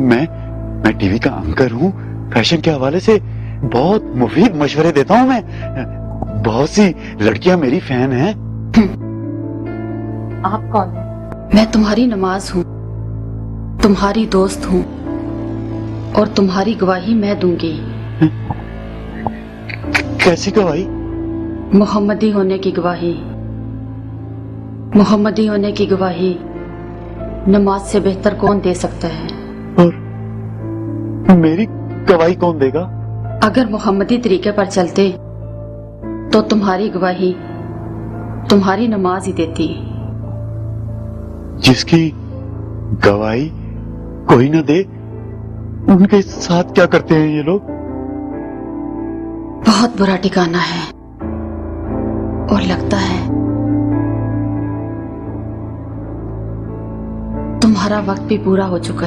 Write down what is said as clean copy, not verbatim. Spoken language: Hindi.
मैं टीवी का एंकर हूँ। फैशन के हवाले से बहुत मुफीद मशवरे देता हूँ मैं। बहुत सी लड़कियां मेरी फैन हैं। आप कौन है? मैं तुम्हारी नमाज हूँ, तुम्हारी दोस्त हूँ और तुम्हारी गवाही मैं दूंगी। कैसी गवाही? मोहम्मदी होने की गवाही। मोहम्मदी होने की गवाही नमाज से बेहतर कौन दे सकता है? और मेरी गवाही कौन देगा? अगर मोहम्मदी तरीके पर चलते तो तुम्हारी गवाही तुम्हारी नमाज ही देती। जिसकी गवाही कोई न दे, उनके साथ क्या करते हैं ये लोग? बहुत बुरा ठिकाना है और लगता है तुम्हारा वक्त भी पूरा हो चुका है।